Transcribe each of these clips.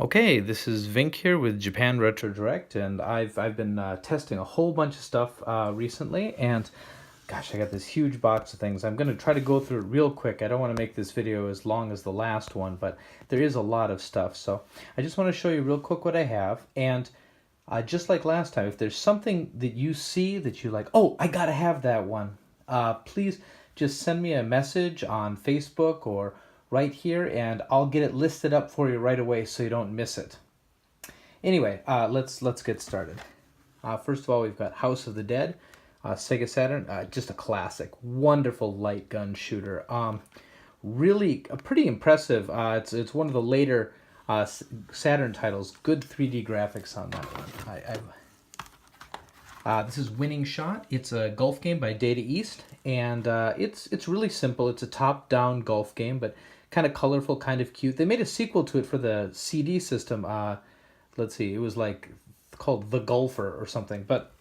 Okay, this is Vink here with Japan Retro Direct, and I've been testing a whole bunch of stuff recently, and gosh, I got this huge box of things. I'm going to try to go through it real quick. I don't want to make this video as long as the last one, but there is a lot of stuff, so I just want to show you real quick what I have, and just like last time, if there's something that you see that you like, oh, I gotta have that one, please just send me a message on Facebook or right here, and I'll get it listed up for you right away so you don't miss it. Anyway, let's get started. First of all, we've got House of the Dead, Sega Saturn, just a classic, wonderful light gun shooter. Really pretty impressive. It's one of the later Saturn titles. Good 3D graphics on that one. This is Winning Shot. It's a golf game by Data East, and it's really simple. It's a top-down golf game, but kind of colorful, kind of cute. They made a sequel to it for the CD system. Let's see, it was like called The Golfer or something. But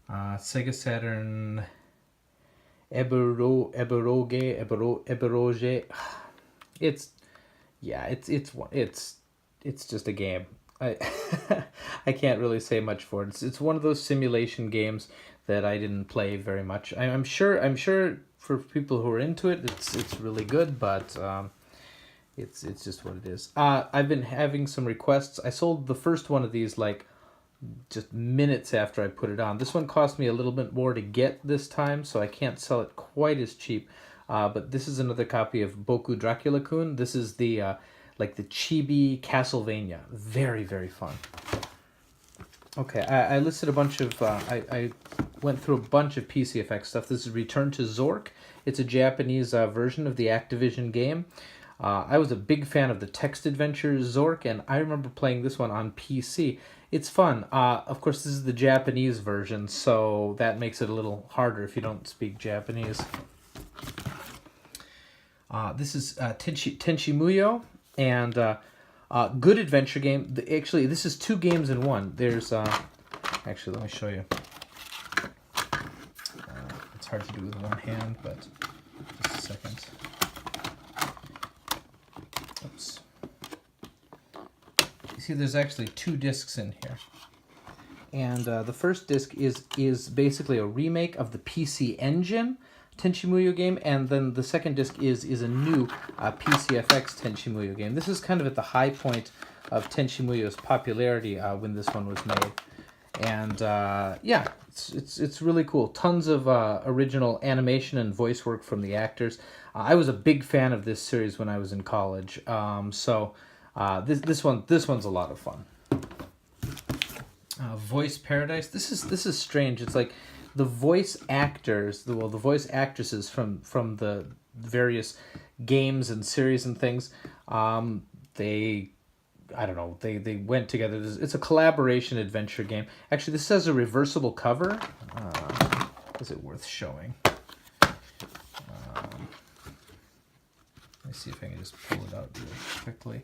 Sega Saturn Eberoge. It's just a game. I I can't really say much for it. It's one of those simulation games that I didn't play very much. I'm sure for people who are into it, it's really good, but it's just what it is. I've been having some requests. I sold the first one of these like just minutes after I put it on. This one cost me a little bit more to get this time, so I can't sell it quite as cheap. But this is another copy of Boku Dracula-kun. This is the like the chibi Castlevania. Very, very fun. Okay, I listed a bunch of, I went through a bunch of PCFX stuff. This is Return to Zork. It's a Japanese version of the Activision game. I was a big fan of the text adventure Zork, and I remember playing this one on PC. It's fun. Of course, this is the Japanese version, so that makes it a little harder if you don't speak Japanese. This is Tenchi Muyo, and good adventure game. Actually, this is two games in one. There's, actually, let me show you. It's hard to do with one hand, but just a second. Oops. You see, there's actually two discs in here. And the first disc is basically a remake of the PC Engine Tenchi Muyo game, and then the second disc is a new PCFX Tenchi Muyo game. This is kind of at the high point of Tenchi Muyo's popularity when this one was made. And yeah, it's really cool. Tons of original animation and voice work from the actors. I was a big fan of this series when I was in college. So this one's a lot of fun. Voice Paradise. This is strange. It's like the voice actors, the voice actresses from the various games and series and things. I don't know, they went together. It's a collaboration adventure game. Actually, this has a reversible cover. Is it worth showing? Let me see if I can just pull it out really quickly.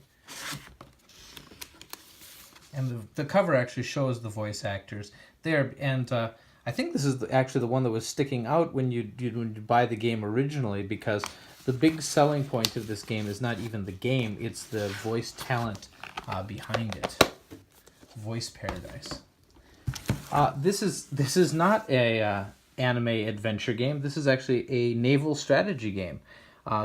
And the cover actually shows the voice actors there, and I think this is actually the one that was sticking out when you buy the game originally, because the big selling point of this game is not even the game, it's the voice talent behind it. Voice Paradise. This is not a anime adventure game. This is actually a naval strategy game.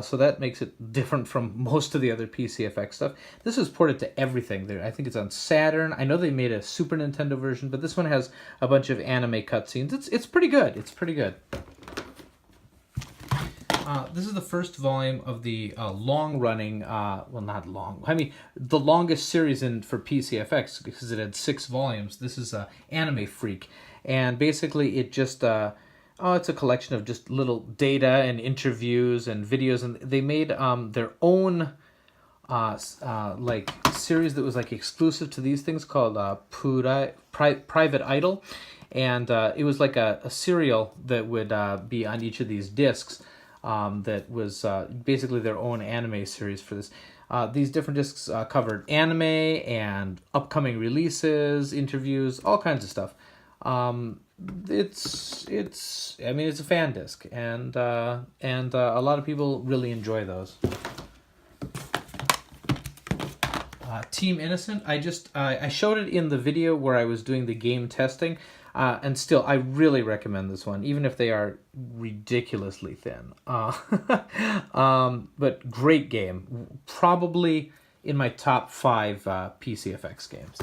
So that makes it different from most of the other PCFX stuff. This is ported to everything. I think it's on Saturn. I know they made a Super Nintendo version, but this one has a bunch of anime cutscenes. It's pretty good. It's pretty good. This is the first volume of the long-running, well, not long, I mean, the longest series for PCFX, because it had 6 volumes. This is Anime Freak, and basically it just... it's a collection of just little data and interviews and videos, and they made their own like series that was like exclusive to these things called Private Idol, and it was like a serial that would be on each of these discs that was basically their own anime series for this. These different discs covered anime and upcoming releases, interviews, all kinds of stuff. It's a fan disc, and a lot of people really enjoy those. Team Innocent. I showed it in the video where I was doing the game testing, and still I really recommend this one, even if they are ridiculously thin. But great game, probably in my top 5 PCFX games.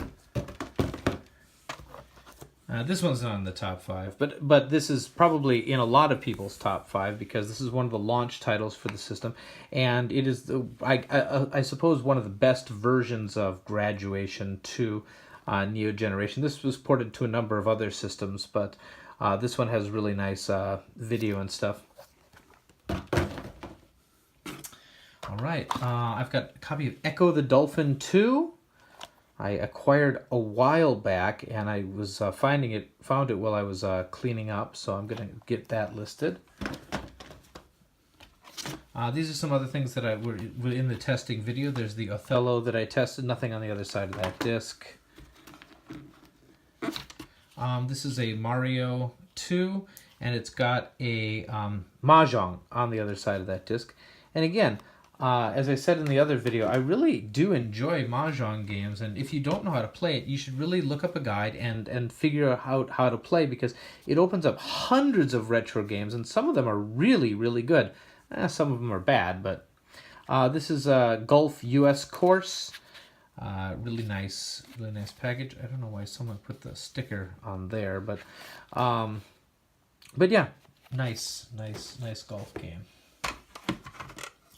This one's not in the top 5, but this is probably in a lot of people's top 5 because this is one of the launch titles for the system, and it is I suppose one of the best versions of Graduation 2 Neo Generation. This was ported to a number of other systems, but this one has really nice video and stuff. All right, I've got a copy of Echo the Dolphin 2. I acquired a while back, and I was found it while I was cleaning up, so I'm going to get that listed. These are some other things that were in the testing video. There's the Othello that I tested, nothing on the other side of that disc. This is a Mario 2, and it's got a Mahjong on the other side of that disc. And again, as I said in the other video, I really do enjoy Mahjong games, and if you don't know how to play it, you should really look up a guide and figure out how to play, because it opens up hundreds of retro games, and some of them are really, really good. Some of them are bad, but this is a Golf US course. Really nice package. I don't know why someone put the sticker on there, but yeah, nice golf game.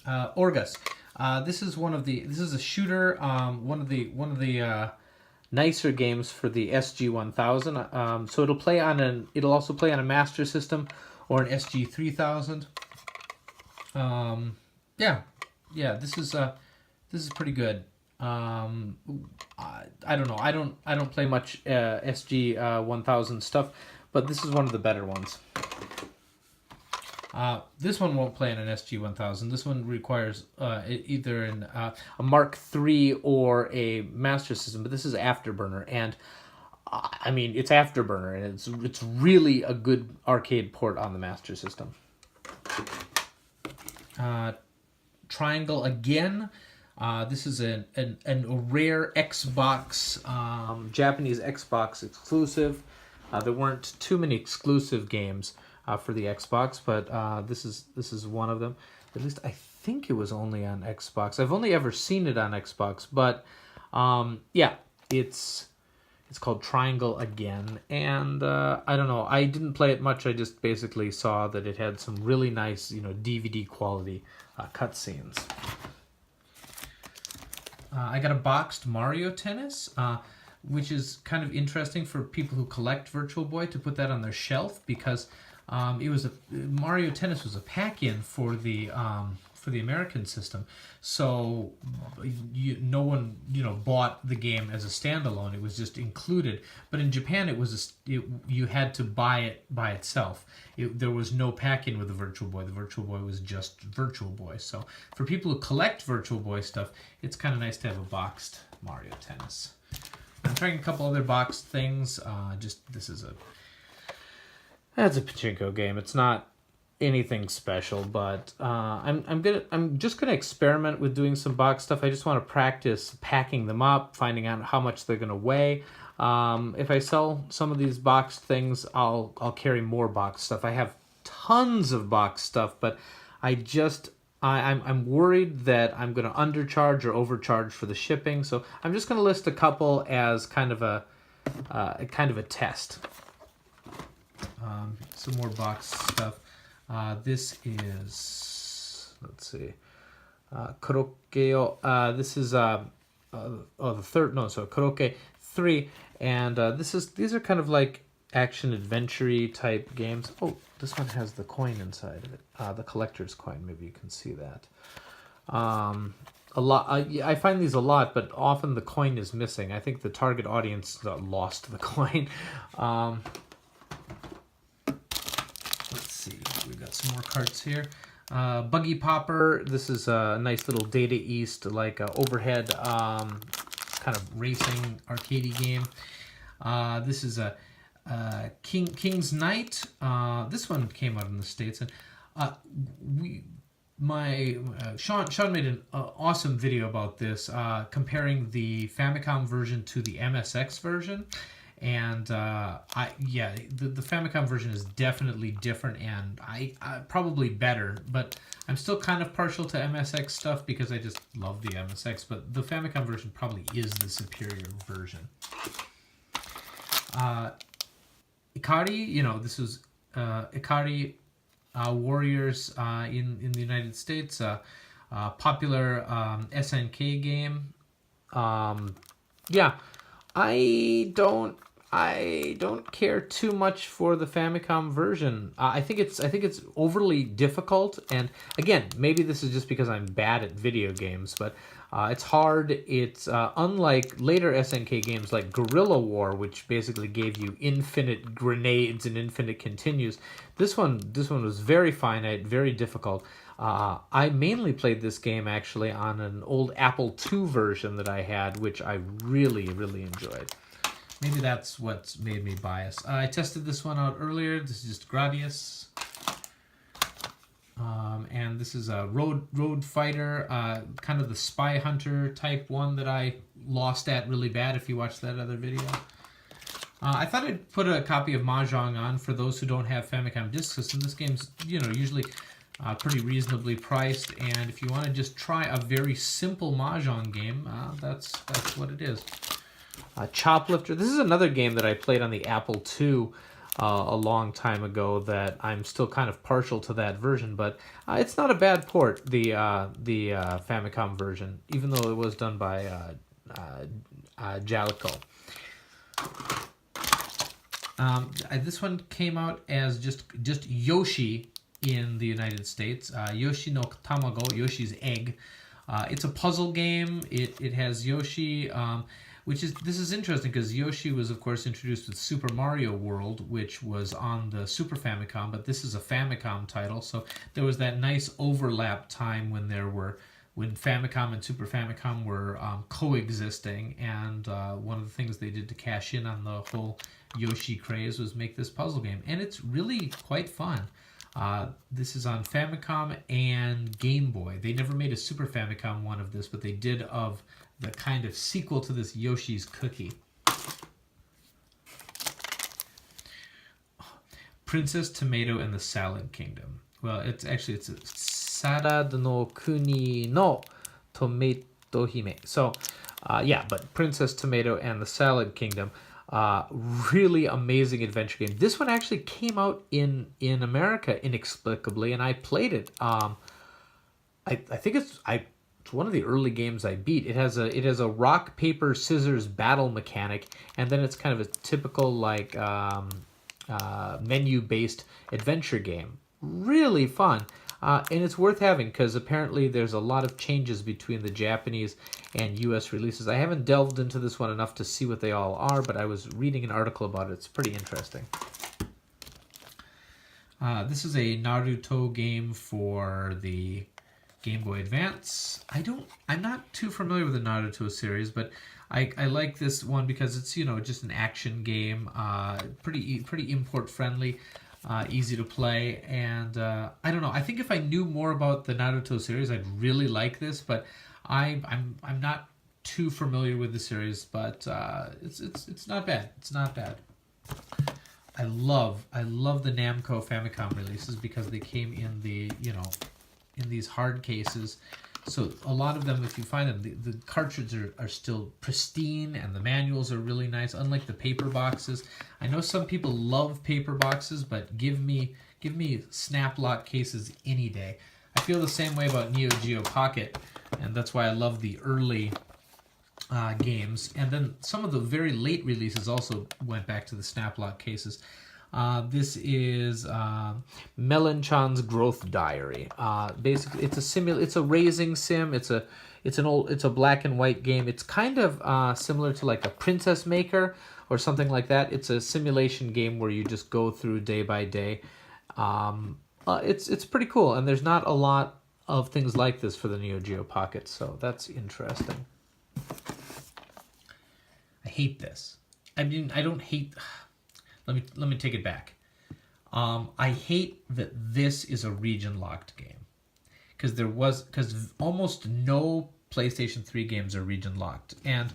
Orgus. This is a shooter. One of the nicer games for the SG-1000. So it'll also play on a Master System or an SG-3000. Yeah. This is pretty good. I don't know. I don't play much SG-1000 stuff, but this is one of the better ones. This one won't play in an SG-1000. This one requires either a Mark III or a Master System, but this is Afterburner, and I mean, it's Afterburner, and it's really a good arcade port on the Master System. Triangle again. This is a rare Xbox, Japanese Xbox exclusive. There weren't too many exclusive games for the Xbox, but this is one of them. At least I think it was only on Xbox. I've only ever seen it on Xbox, but yeah, it's called Triangle again, and I don't know. I didn't play it much. I just basically saw that it had some really nice, DVD quality cutscenes. I got a boxed Mario Tennis, which is kind of interesting for people who collect Virtual Boy to put that on their shelf, because Mario Tennis was a pack-in for the American system, so no one bought the game as a standalone. It was just included. But in Japan, you had to buy it by itself. There was no pack-in with the Virtual Boy. The Virtual Boy was just Virtual Boy. So for people who collect Virtual Boy stuff, it's kind of nice to have a boxed Mario Tennis. I'm trying a couple other boxed things. That's a pachinko game. It's not anything special, but I'm just gonna experiment with doing some box stuff. I just want to practice packing them up, finding out how much they're gonna weigh. If I sell some of these boxed things, I'll carry more box stuff. I have tons of box stuff, but I'm worried that I'm gonna undercharge or overcharge for the shipping. So I'm just gonna list a couple as kind of a test. Some more box stuff. This is, let's see, Korokeo. This is Koroke 3, and these are kind of like action adventure-y type games. Oh, this one has the coin inside of it, the collector's coin. Maybe you can see that. A lot. I find these a lot, but often the coin is missing. I think the target audience lost the coin. Let's see, we've got some more cards here. Buggy Popper. This is a nice little Data East, like overhead kind of racing arcadey game. This is a King's Knight. This one came out in the States, and Sean made an awesome video about this, comparing the Famicom version to the MSX version, and the Famicom version is definitely different and I probably better, but I'm still kind of partial to MSX stuff because I just love the MSX. But the Famicom version probably is the superior version. Ikari, this was Ikari Warriors in the United States, popular SNK game. I don't care too much for the Famicom version. I think it's overly difficult, and again, maybe this is just because I'm bad at video games, but it's hard. It's unlike later SNK games like Guerrilla War, which basically gave you infinite grenades and infinite continues. This one was very finite, very difficult. I mainly played this game actually on an old Apple II version that I had, which I really, really enjoyed. Maybe that's what's made me biased. I tested this one out earlier. This is just Gradius. And this is a road fighter, kind of the Spy Hunter type one that I lost at really bad if you watched that other video. I thought I'd put a copy of Mahjong on for those who don't have Famicom Disk System. This game's, usually pretty reasonably priced, and if you want to just try a very simple Mahjong game, that's what it is. Choplifter. This is another game that I played on the Apple II a long time ago that I'm still kind of partial to that version, but it's not a bad port, the Famicom version, even though it was done by Jaleco. This one came out as just Yoshi in the United States. Yoshi no Tamago, Yoshi's Egg. It's a puzzle game. It has Yoshi, this is interesting because Yoshi was, of course, introduced with Super Mario World, which was on the Super Famicom, but this is a Famicom title, so there was that nice overlap time when Famicom and Super Famicom were coexisting, and one of the things they did to cash in on the whole Yoshi craze was make this puzzle game, and it's really quite fun. This is on Famicom and Game Boy. They never made a Super Famicom one of this, but they did of the kind of sequel to this Yoshi's Cookie. Princess Tomato and the Salad Kingdom. Well, it's a Salad no Kuni no Tomato Hime. So, but Princess Tomato and the Salad Kingdom. Really amazing adventure game. This one actually came out in America inexplicably, and I played it. I think it's one of the early games I beat. It has a rock paper scissors battle mechanic, and then it's kind of a typical menu based adventure game. Really fun. And it's worth having because apparently there's a lot of changes between the Japanese and US releases. I haven't delved into this one enough to see what they all are, but I was reading an article about it. It's pretty interesting. This is a Naruto game for the Game Boy Advance. I'm not too familiar with the Naruto series, but I like this one because it's just an action game, pretty import friendly. Easy to play, and I don't know. I think if I knew more about the Naruto series, I'd really like this. But I'm not too familiar with the series, but it's not bad. It's not bad. I love the Namco Famicom releases because they came in in these hard cases. So a lot of them, if you find them, the cartridges are still pristine, and the manuals are really nice, unlike the paper boxes. I know some people love paper boxes, but give me snap lock cases any day. I feel the same way about Neo Geo Pocket, and that's why I love the early games. And then some of the very late releases also went back to the snap lock cases. This is Melanchan's Growth Diary. Basically, it's a raising sim. It's a black and white game. It's kind of similar to like a Princess Maker or something like that. It's a simulation game where you just go through day by day. It's pretty cool, and there's not a lot of things like this for the Neo Geo Pocket, so that's interesting. I hate this. I mean, I don't hate. Let me take it back. I hate that this is a region-locked game. because almost no PlayStation 3 games are region locked, and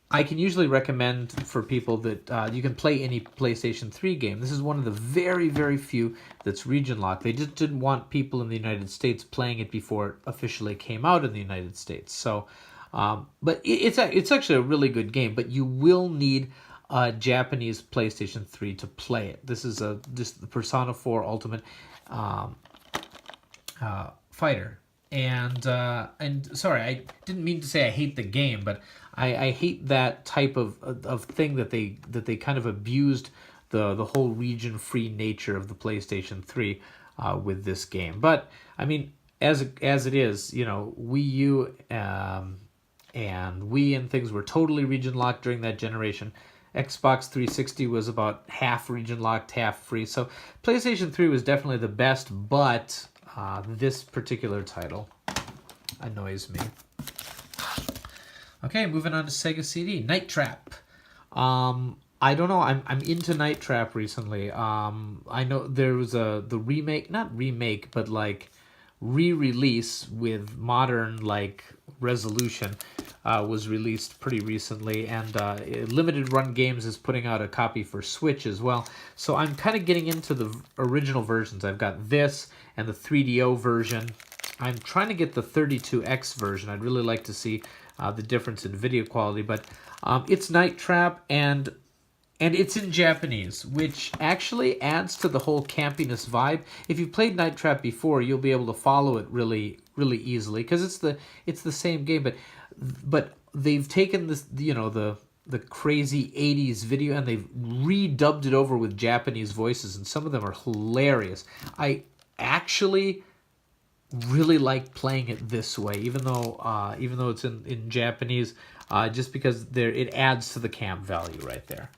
I can usually recommend for people that you can play any PlayStation 3 game. This is one of the very, very few that's region locked. They just didn't want people in the United States playing it before it officially came out in the United States. So, but it's actually a really good game, but you will need a Japanese PlayStation 3 to play it. This is the Persona 4 Ultimate Fighter. And sorry, I didn't mean to say I hate the game, but I hate that type of thing that they kind of abused the whole region free nature of the PlayStation 3 with this game. But I mean, as it is, you know, Wii U and Wii and things were totally region locked during that generation. Xbox 360 was about half region locked, half free. So PlayStation 3 was definitely the best, but this particular title annoys me. Okay, moving on to Sega CD. Night Trap. I don't know. I'm into Night Trap recently. I know there was the remake, not remake, but like re-release with modern like resolution was released pretty recently, and Limited Run Games is putting out a copy for Switch as well. So I'm kind of getting into the original versions. I've got this and the 3DO version. I'm trying to get the 32X version. I'd really like to see the difference in video quality, but it's Night Trap, and it's in Japanese, which actually adds to the whole campiness vibe. If you've played Night Trap before, you'll be able to follow it really, really easily because it's the same game, but they've taken this, you know, the crazy 80s video and they've redubbed it over with Japanese voices, and some of them are hilarious. I actually really like playing it this way, even though it's in Japanese, just because it adds to the camp value right there.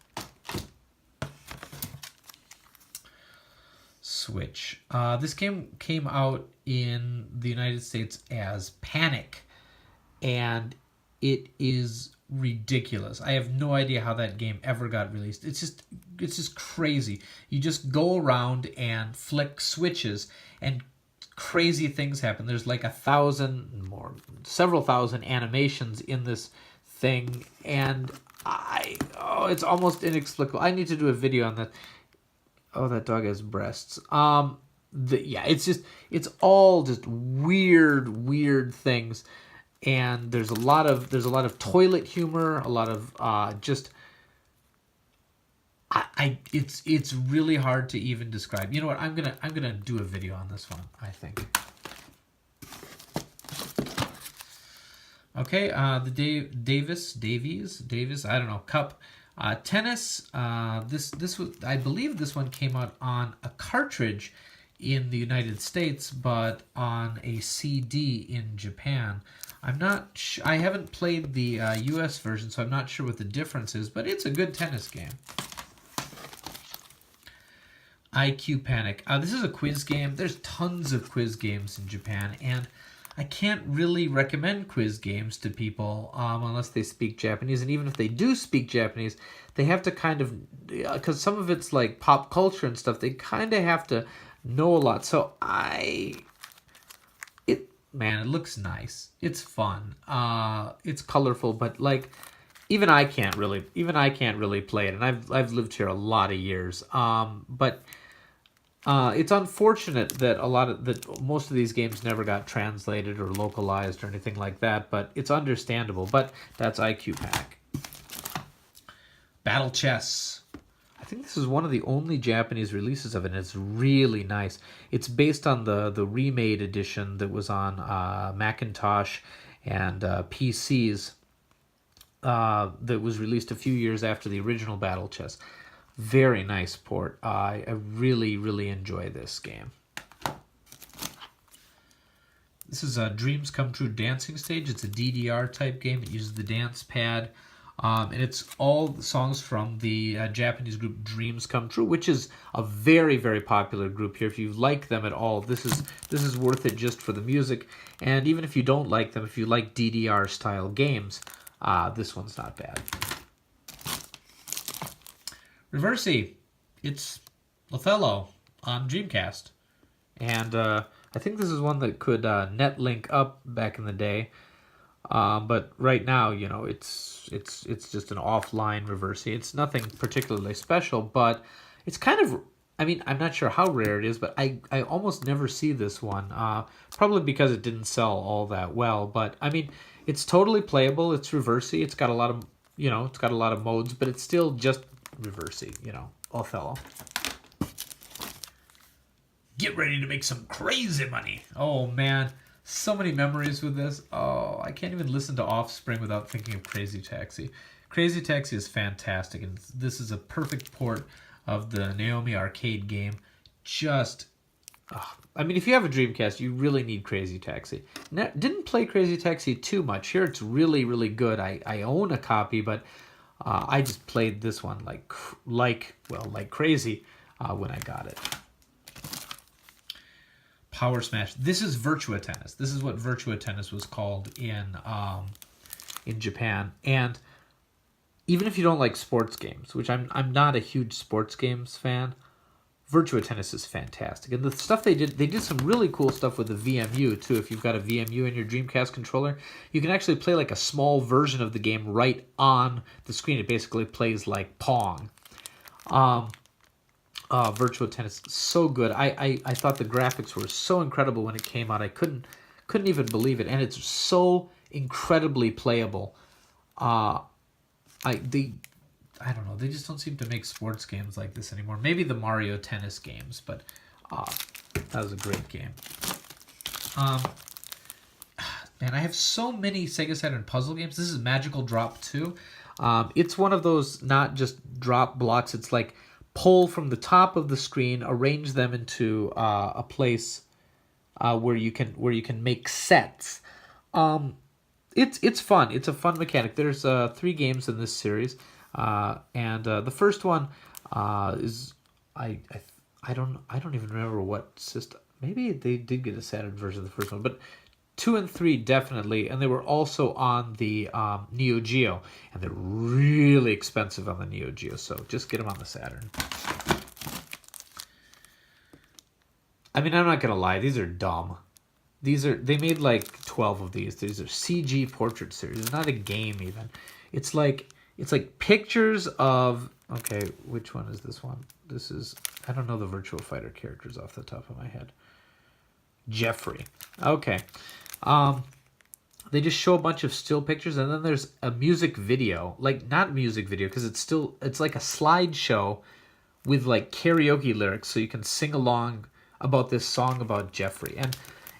Switch. This game came out in the United States as Panic, and it is ridiculous. I have no idea how that game ever got released. It's just crazy. You just go around and flick switches and crazy things happen. There's like several thousand animations in this thing, and it's almost inexplicable. I need to do a video on that. Oh, that dog has breasts. It's all just weird things, and there's a lot of toilet humor, a lot of it's really hard to even describe. You know what? I'm gonna do a video on this one, I think. Okay, the Davis, I don't know, Cup. Tennis, this was, I believe this one came out on a cartridge in the United States, but on a CD in Japan. I haven't played the US version, so I'm not sure what the difference is, but it's a good tennis game. IQ Panic. This is a quiz game. There's tons of quiz games in Japan, and I can't really recommend quiz games to people unless they speak Japanese. And even if they do speak Japanese, they have to kind of, because some of it's like pop culture and stuff, they kind of have to know a lot. So it looks nice. It's fun. It's colorful, but like even I can't really play it. And I've lived here a lot of years. But it's unfortunate that most of these games never got translated or localized or anything like that, but it's understandable. But that's IQ Panic. Battle Chess. I think this is one of the only Japanese releases of it, and it's really nice. It's based on the remade edition that was on Macintosh and PCs that was released a few years after the original Battle Chess. Very nice port. I really, really enjoy this game. This is a Dreams Come True dancing stage. It's a DDR type game. It uses the dance pad. And it's all the songs from the Japanese group Dreams Come True, which is a very, very popular group here. If you like them at all, this is worth it just for the music. And even if you don't like them, if you like DDR style games, this one's not bad. Reversi. It's Othello on Dreamcast. And I think this is one that could net link up back in the day. But right now, you know, it's just an offline Reversi. It's nothing particularly special, but it's kind of, I mean, I'm not sure how rare it is, but I almost never see this one. Probably because it didn't sell all that well. But I mean, it's totally playable. It's Reversi. It's got a lot of, you know, it's got a lot of modes, but it's still just Reversi. You know, Othello. Get ready to make some crazy money. Oh man, so many memories with this. Oh, I can't even listen to Offspring without thinking of Crazy Taxi. Crazy Taxi is fantastic, and this is a perfect port of the Naomi arcade game. Just, I mean, if you have a Dreamcast, you really need Crazy Taxi. Now, didn't play Crazy Taxi too much. Here it's really, really good. I own a copy, but I just played this one like crazy when I got it. Power Smash. This is Virtua Tennis. This is what Virtua Tennis was called in Japan. And even if you don't like sports games, which I'm not a huge sports games fan, Virtua Tennis is fantastic. And the stuff they did some really cool stuff with the VMU too. If you've got a VMU in your Dreamcast controller, you can actually play like a small version of the game right on the screen. It basically plays like Pong. Virtua Tennis, so good. I thought the graphics were so incredible when it came out. I couldn't even believe it, and it's so incredibly playable. I don't know. They just don't seem to make sports games like this anymore. Maybe the Mario Tennis games, but that was a great game. Man, I have so many Sega Saturn puzzle games. This is Magical Drop 2. It's one of those not just drop blocks. It's like pull from the top of the screen, arrange them into a place where you can make sets. It's fun. It's a fun mechanic. There's 3 games in this series, and the first one is I don't even remember what system. Maybe they did get a Saturn version of the first one, but 2 and 3 definitely, and they were also on the Neo Geo, and they're really expensive on the Neo Geo, so just get them on the Saturn. I mean, I'm not gonna lie, these are dumb. They made like 12 of these. These are CG portrait series. It's not a game even. It's like pictures of, okay, which one is this one? This is, I don't know the Virtua Fighter characters off the top of my head. Jeffrey. Okay. They just show a bunch of still pictures, and then there's a music video. Like, not music video, because it's like a slideshow with like karaoke lyrics, so you can sing along about this song about Jeffrey.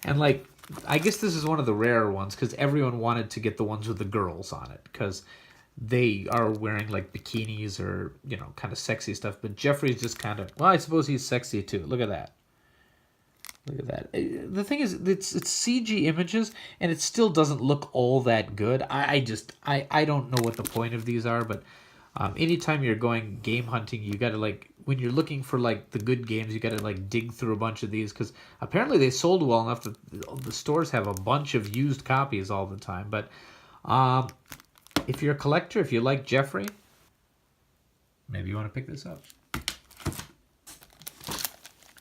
And like, I guess this is one of the rarer ones, because everyone wanted to get the ones with the girls on it, because they are wearing like bikinis or, you know, kind of sexy stuff. But Jeffrey's just kind of, well, I suppose he's sexy too. Look at that. Look at that. The thing is, it's CG images, and it still doesn't look all that good. I don't know what the point of these are, but anytime you're going game hunting, you got to, like, when you're looking for like the good games, you got to like dig through a bunch of these, because apparently they sold well enough that the stores have a bunch of used copies all the time. But if you're a collector, if you like Jeffrey, maybe you want to pick this up.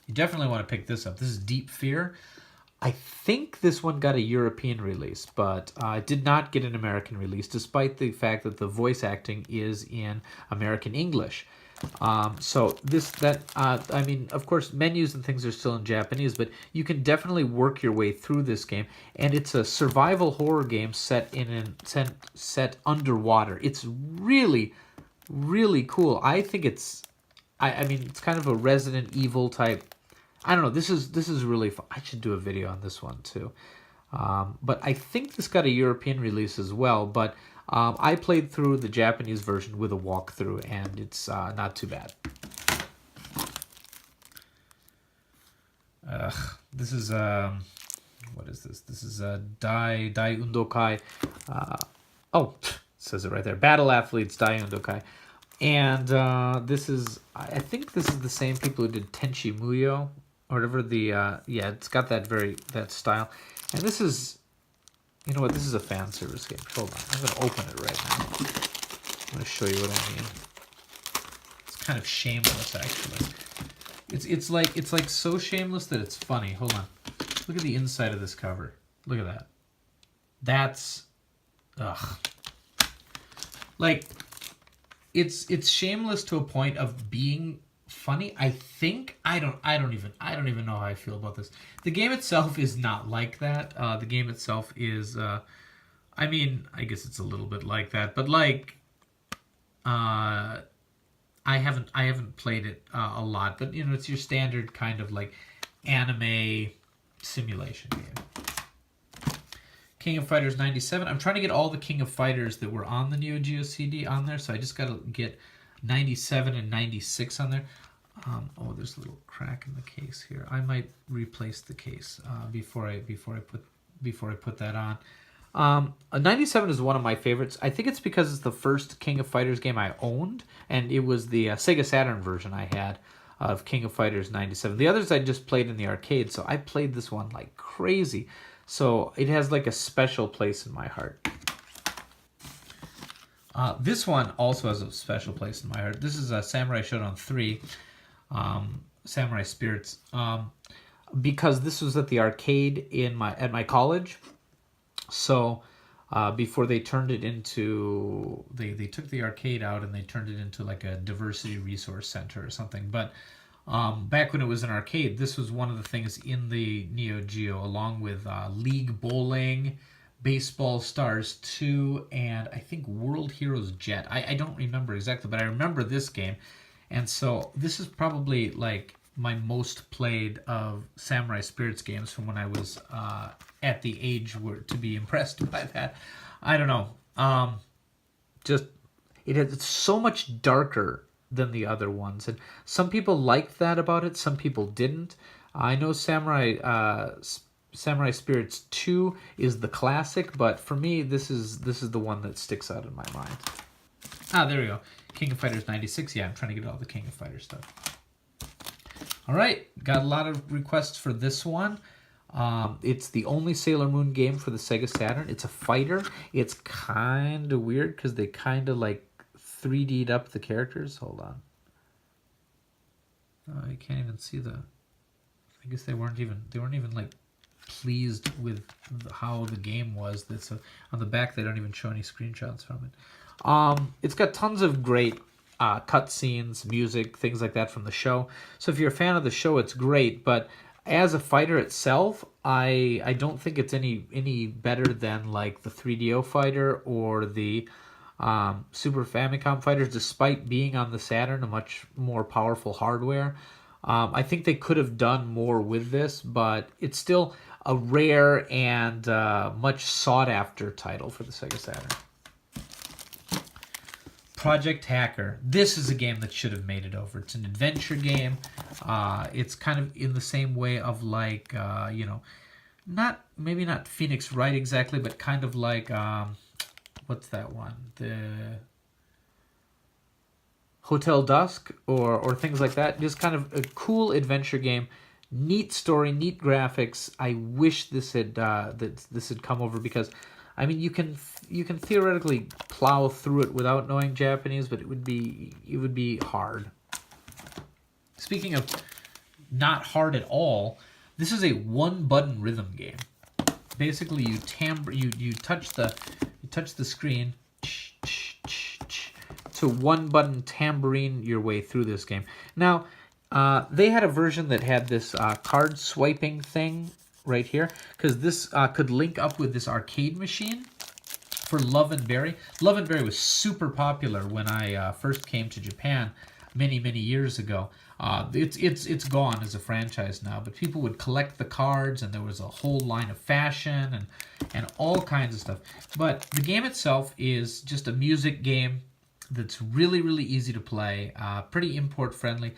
You definitely want to pick this up. This is Deep Fear. I think this one got a European release, but it did not get an American release, despite the fact that the voice acting is in American English. So I mean, of course, menus and things are still in Japanese, but you can definitely work your way through this game, and it's a survival horror game set underwater. It's really, really cool. I think I mean, it's kind of a Resident Evil type. I don't know. This is really fun. I should do a video on this one too. But I think this got a European release as well. But I played through the Japanese version with a walkthrough, and it's not too bad. This is what is this? This is Dai Undokai. Oh, it says it right there. Battle Athletes Dai Undokai. And this is, I think this is the same people who did Tenchi Muyo, or whatever the, yeah, it's got that style. And this is, you know what, this is a fan service game. Hold on, I'm going to open it right now. I'm going to show you what I mean. It's kind of shameless, actually. It's like so shameless that it's funny. Hold on. Look at the inside of this cover. Look at that. That's, ugh. Like, it's shameless to a point of being funny. I think I don't even know how I feel about this. The game itself is not like that. The game itself is, I mean, I guess it's a little bit like that, but like, I haven't played it a lot, but you know, it's your standard kind of like anime simulation game. King of Fighters 97. I'm trying to get all the King of Fighters that were on the Neo Geo CD on there, so I just got to get 97 and 96 on there. Oh, there's a little crack in the case here. I might replace the case before I put that on. 97 is one of my favorites. I think it's because it's the first King of Fighters game I owned, and it was the Sega Saturn version I had of King of Fighters 97. The others I just played in the arcade, so I played this one like crazy. So it has like a special place in my heart. This one also has a special place in my heart. This is a Samurai Shodown 3, Samurai Spirits, because this was at the arcade at my college. So before they turned it into, they took the arcade out and they turned it into like a diversity resource center or something. But back when it was an arcade, this was one of the things in the Neo Geo, along with League Bowling, Baseball Stars 2, and I think World Heroes Jet. I don't remember exactly, but I remember this game. And so this is probably like my most played of Samurai Spirits games from when I was at the age to be impressed by that. I don't know. Just it's so much darker than the other ones, and some people liked that about it. Some people didn't. I know Samurai Spirits 2 is the classic, but for me, this is the one that sticks out in my mind. There we go. King of Fighters 96. Yeah, I'm trying to get all the King of Fighters stuff. All right, got a lot of requests for this one. It's the only Sailor Moon game for the Sega Saturn. It's a fighter. It's kind of weird because they kind of like 3D'd up the characters. Hold on. You can't even see the. I guess they weren't even like pleased with how the game was. That's on the back. They don't even show any screenshots from it. It's got tons of great cutscenes, music, things like that from the show. So if you're a fan of the show, it's great. But as a fighter itself, I don't think it's any better than like the 3DO fighter or the Super Famicom fighters, despite being on the Saturn, a much more powerful hardware. I think they could have done more with this, but it's still a rare and much sought after title for the Sega Saturn. Project Hacker. This is a game that should have made it over. It's an adventure game. It's kind of in the same way of like, maybe not Phoenix Wright exactly, but kind of like, what's that one? The Hotel Dusk or things like that. Just kind of a cool adventure game. Neat story, neat graphics. I wish this had come over because, I mean, you can theoretically plow through it without knowing Japanese, but it would be hard. Speaking of not hard at all, this is a one-button rhythm game. Basically, you touch the screen to one-button tambourine your way through this game. Now, they had a version that had this card swiping thing right here, because this could link up with this arcade machine for Love and Berry. Love and Berry was super popular when I first came to Japan many years ago. It's gone as a franchise now, but people would collect the cards, and there was a whole line of fashion and all kinds of stuff. But the game itself is just a music game that's really easy to play, pretty import friendly.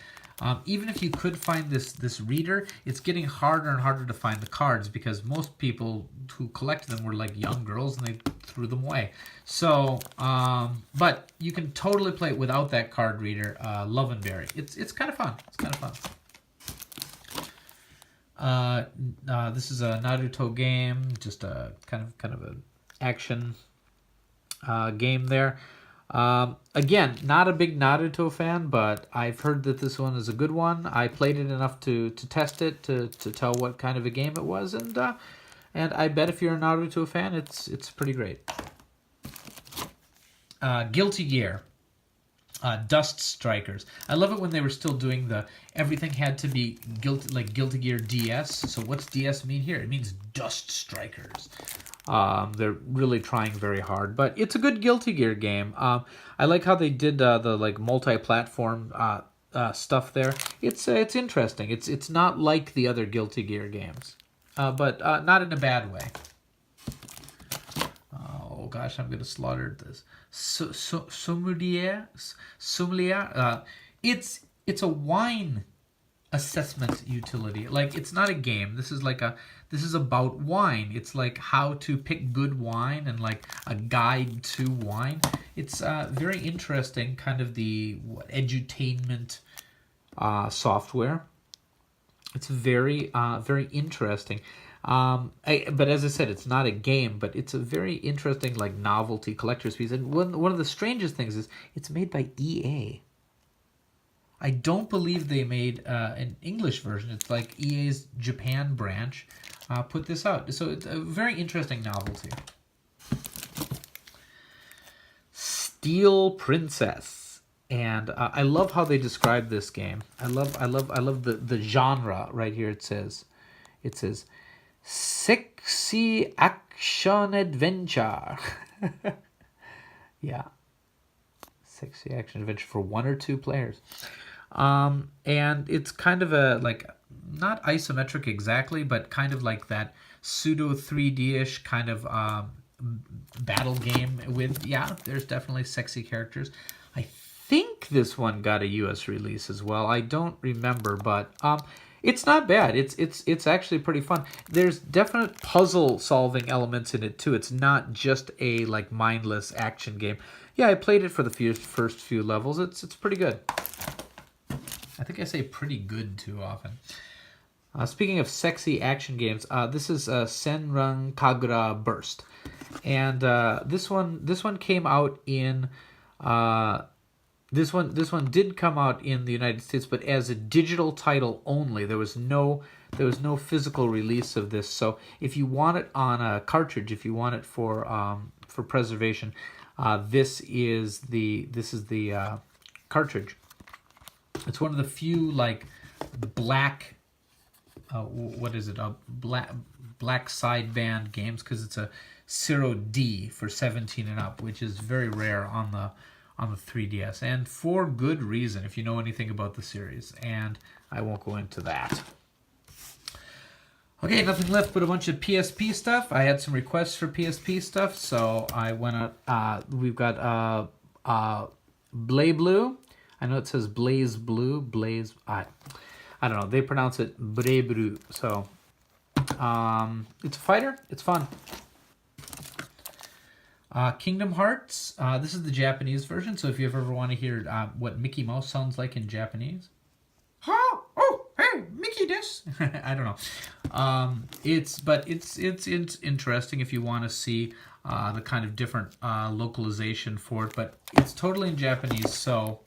Even if you could find this reader, it's getting harder and harder to find the cards because most people who collect them were like young girls and they threw them away. So, but you can totally play it without that card reader. Love and Berry. It's kind of fun. It's kind of fun. This is a Naruto game, just a kind of an action game there. Again, not a big Naruto fan, but I've heard that this one is a good one. I played it enough to test it to tell what kind of a game it was, and I bet if you're a Naruto fan, it's pretty great. Guilty Gear. Dust Strikers. I love it when they were still doing the everything had to be Guilty Gear DS. So what's DS mean here? It means Dust Strikers. They're really trying very hard, but it's a good Guilty Gear game. I like how they did the like multi-platform stuff there. It's interesting. It's not like the other Guilty Gear games, but not in a bad way. Oh gosh, I'm gonna slaughter this. Sommelier. It's a wine assessment utility. Like, it's not a game. This is about wine. It's like how to pick good wine and like a guide to wine. It's very interesting, kind of the edutainment software. It's very very interesting. But as I said, it's not a game, but it's a very interesting like novelty collector's piece. And one of the strangest things is it's made by EA. I don't believe they made an English version. It's like EA's Japan branch put this out. So it's a very interesting novelty. Steel Princess. And I love how they describe this game. I love the genre right here. It says sexy action adventure. Yeah. Sexy action adventure for 1 or 2 players. And it's kind of a, like, not isometric exactly, but kind of like that pseudo 3D-ish kind of battle game with, yeah, there's definitely sexy characters. I think this one got a US release as well. I don't remember, but it's not bad. It's actually pretty fun. There's definite puzzle solving elements in it too. It's not just a like mindless action game. Yeah, I played it for the first few levels. It's pretty good. I think I say pretty good too often. Speaking of sexy action games, this is Senran Kagura Burst, and this one came out in this one did come out in the United States, but as a digital title only. There was no physical release of this. So if you want it on a cartridge, if you want it for preservation, this is the cartridge. It's one of the few like black what is it? A black sideband games, because it's a 0D for 17 and up, which is very rare on the 3DS, and for good reason if you know anything about the series, and I won't go into that. Okay, nothing left but a bunch of PSP stuff. I had some requests for PSP stuff, so I went out. We've got Blay Blue. I know it says Blaze Blue. Blaze. I don't know. They pronounce it Blay Blue. So it's a fighter. It's fun. Kingdom Hearts. This is the Japanese version. So if you ever want to hear what Mickey Mouse sounds like in Japanese. Oh, hey, Mickey this. I don't know. It's interesting if you want to see the kind of different localization for it, but it's totally in Japanese, so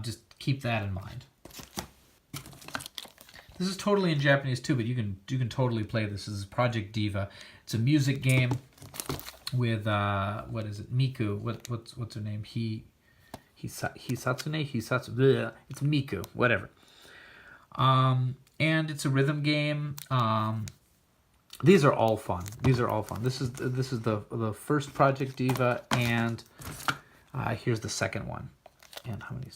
just keep that in mind. This is totally in Japanese too, but you can totally play this. This is Project Diva. It's a music game with what is it? Miku. What's her name? Hisatsune. Bleh. It's Miku. Whatever. And it's a rhythm game. These are all fun. This is the first Project Diva, and here's the second one. And how many?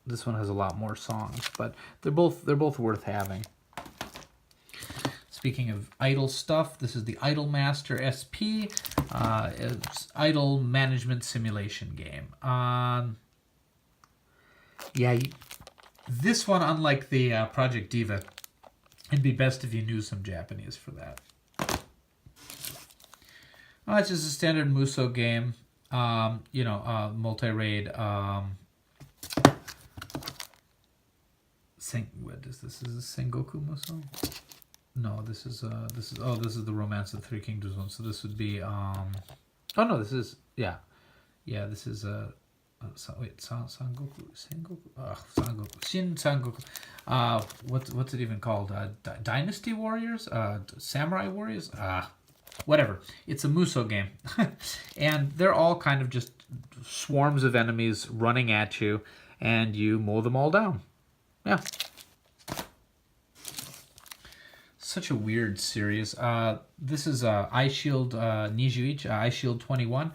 This one has a lot more songs, but they're both worth having. Speaking of idle stuff, this is the Idle Master SP. It's idle management simulation game. This one, unlike the Project Diva, it'd be best if you knew some Japanese for that. It's just a standard Musou game. Multi-raid. What is this? Is this Sengoku Musou? No, this is the Romance of the Three Kingdoms one. So this would be this is this is Sangoku, Sengoku, Sangoku, Shin Sangoku. What's it even called? Dynasty Warriors, Samurai Warriors. Whatever. It's a Musou game, and they're all kind of just swarms of enemies running at you, and you mow them all down. Yeah. Such a weird series. This is Eyeshield Nijuichi, Eyeshield 21.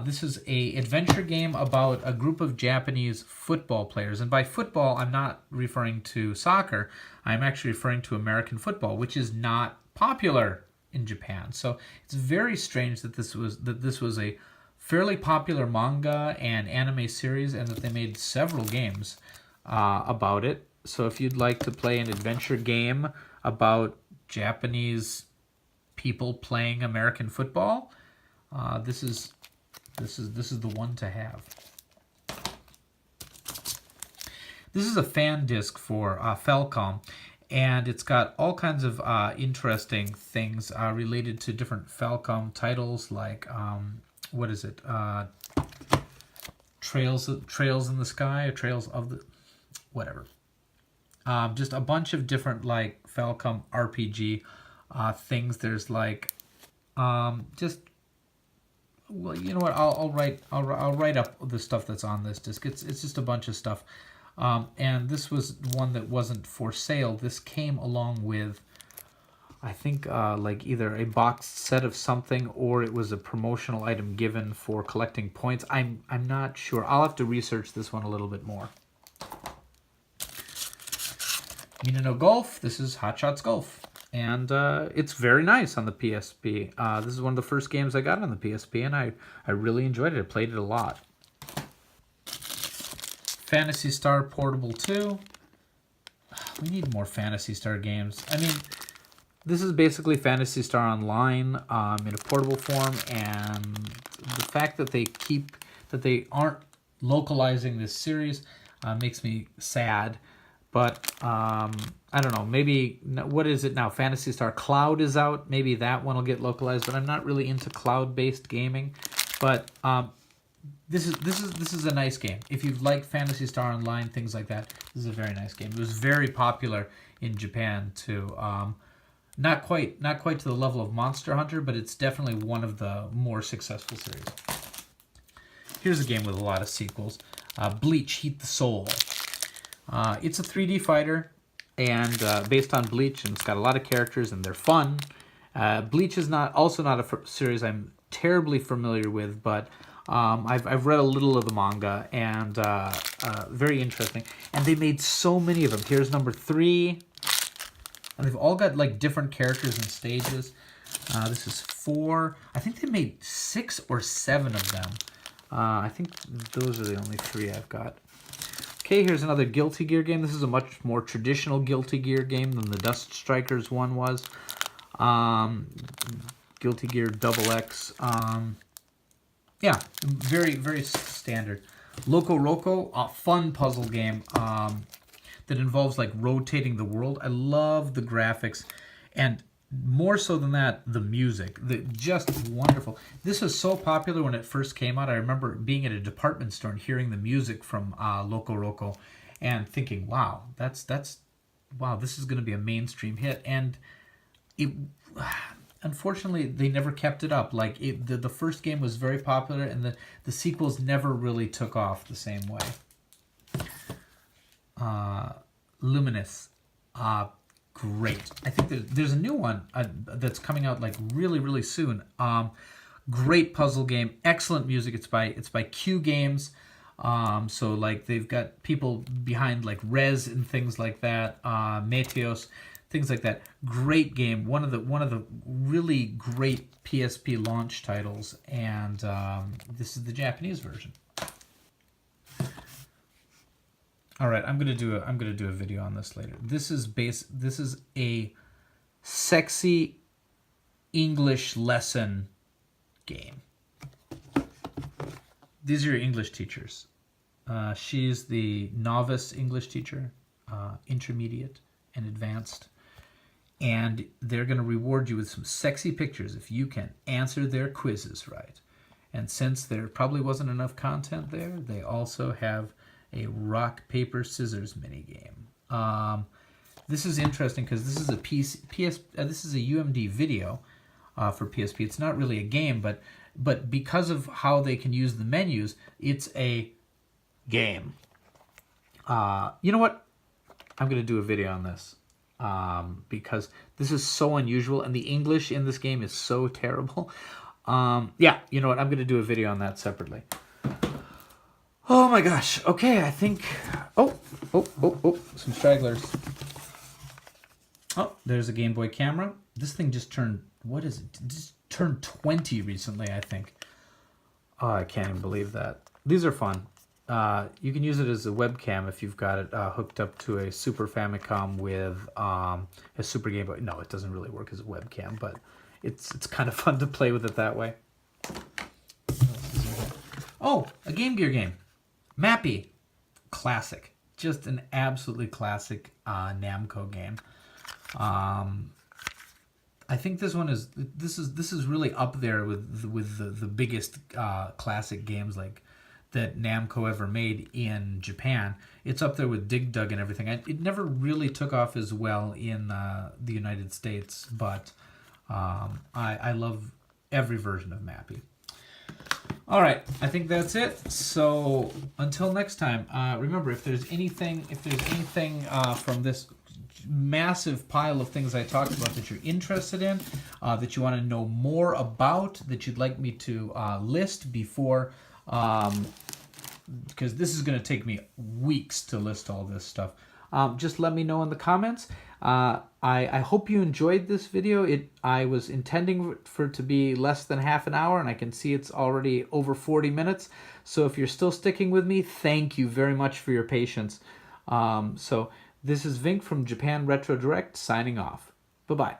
This is a adventure game about a group of Japanese football players. And by football, I'm not referring to soccer. I'm actually referring to American football, which is not popular in Japan. So it's very strange that this was a fairly popular manga and anime series, and that they made several games about it. So if you'd like to play an adventure game about Japanese people playing American football, this is the one to have. This is a fan disc for Falcom, and it's got all kinds of interesting things related to different Falcom titles, like what is it? Trails in the Sky, or Trails of the whatever. Just a bunch of different like Falcom RPG things. There's like just, well, you know what? I'll write up the stuff that's on this disc. It's just a bunch of stuff. And this was one that wasn't for sale. This came along with, I think, like either a boxed set of something, or it was a promotional item given for collecting points. I'm not sure. I'll have to research this one a little bit more. Mina no Golf. This is Hot Shots Golf. And it's very nice on the PSP. This is one of the first games I got on the PSP, and I really enjoyed it. I played it a lot. Phantasy Star Portable 2. We need more Phantasy Star games. I mean, this is basically Phantasy Star Online in a portable form, and the fact that they aren't localizing this series makes me sad. But I don't know, maybe, what is it now? Phantasy Star Cloud is out. Maybe that one will get localized, but I'm not really into cloud-based gaming. But this is a nice game. If you like Phantasy Star Online, things like that, this is a very nice game. It was very popular in Japan too. Not quite to the level of Monster Hunter, but it's definitely one of the more successful series. Here's a game with a lot of sequels. Bleach: Heat the Soul. It's a 3D fighter, and based on Bleach, and it's got a lot of characters, and they're fun. Bleach is also not a series I'm terribly familiar with, but I've read a little of the manga, and very interesting. And they made so many of them. Here's number 3, and they've all got like different characters and stages. This is 4. I think they made 6 or 7 of them. I think those are the only 3 I've got. Okay, here's another Guilty Gear game. This is a much more traditional Guilty Gear game than the Dust Strikers one was. Guilty Gear Double X. Yeah, very, very standard. Loco Roco, a fun puzzle game that involves like rotating the world. I love the graphics, and more so than that, the music. Just wonderful. This was so popular when it first came out. I remember being at a department store and hearing the music from Loco Roco and thinking, wow, wow, this is going to be a mainstream hit. And it, unfortunately, they never kept it up. Like the first game was very popular, and the sequels never really took off the same way. Luminous. Great. I think there's a new one that's coming out like really, really soon. Great puzzle game, excellent music. It's by Q Games. So like they've got people behind like Rez and things like that, Meteos, things like that. Great game. One of the really great PSP launch titles, and this is the Japanese version. All right, I'm gonna do a video on this later. This is a sexy English lesson game. These are your English teachers. She's the novice English teacher, intermediate and advanced, and they're gonna reward you with some sexy pictures if you can answer their quizzes right. And since there probably wasn't enough content there, they also have a rock, paper, scissors minigame. This is interesting because this is a this is a UMD video for PSP. It's not really a game, but because of how they can use the menus, it's a game. You know what? I'm going to do a video on this because this is so unusual, and the English in this game is so terrible. Yeah, you know what? I'm going to do a video on that separately. Oh my gosh. Okay, I think... Oh, some stragglers. Oh, there's a Game Boy camera. This thing just turned... What is it? Just turned 20 recently, I think. Oh, I can't even believe that. These are fun. You can use it as a webcam if you've got it hooked up to a Super Famicom with a Super Game Boy. No, it doesn't really work as a webcam, but it's kind of fun to play with it that way. Oh, a Game Gear game. Mappy. Classic. Just an absolutely classic Namco game. I think this one is this is really up there with the biggest classic games like that Namco ever made in Japan. It's up there with Dig Dug and everything. It never really took off as well in the United States, but I love every version of Mappy. All right, I think that's it. So until next time, remember if there's anything from this massive pile of things I talked about that you're interested in, that you want to know more about, that you'd like me to list before, because this is going to take me weeks to list all this stuff. Just let me know in the comments. I hope you enjoyed this video. I was intending for it to be less than half an hour, and I can see it's already over 40 minutes. So if you're still sticking with me, thank you very much for your patience. So this is Vink from Japan Retro Direct signing off. Bye-bye.